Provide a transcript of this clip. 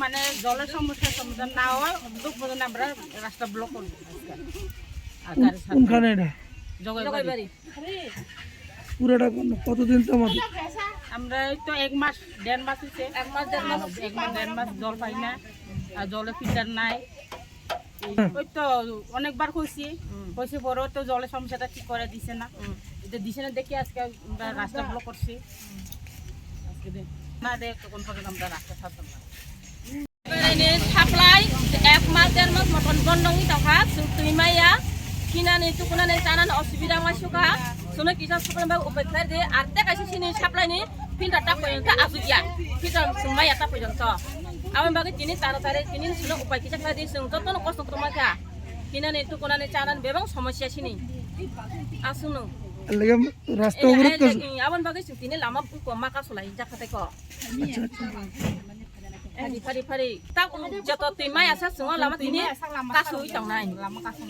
মানে জলের সমস্যার সমাধান না হয় অন্তত পর্যন্ত আমরা রাস্তা ব্লক করব কোনখানে এটা জগাইবাড়ি পুরোটা কতদিন তোমার আমরা এই তো 1 মাস 1.5 মাস হচ্ছে 1 মাস জল পাই না আর জলে ফিল্টার নাই ওই তো অনেকবার কইছি পরেও তো জলের সমস্যাটা ঠিক করে দিছে না এটা দিছে না দেখি আজকে আমরা রাস্তা ব্লক করছি আজকে না দেখ তখন পর্যন্ত আমরা রাস্তা ছাড়তাম না সাপ্লাই 1 মাস 1.5 মাস মতন বন্ধই থাকা তুইমাইয়া কিনাनै তুকুনাनै जानानै असुबिदा मासुका सुनो किसा सुकुन बा उपाय दे आरते कासे सिनि साप्लाइनि फिल्टार ता पयन ता आजुया फिल्टार सुमाया ता पयन ता आवन बागे तिनि तारो तारे तिनि सुनो उपाय किसा खादि जों जतन कष्ट खालामखा किनानै तुकुनानै जानानै बेबां समस्या सिनि आसुनो লাগে রাস্তা অবরোধ করছে आवन बागे जों तिनि लामा बुको माका सलाय जाखाताय को फारि फारि ता जत तुइमाया सा सुङा लामा तिनि कासुइ तांनाय lama kasih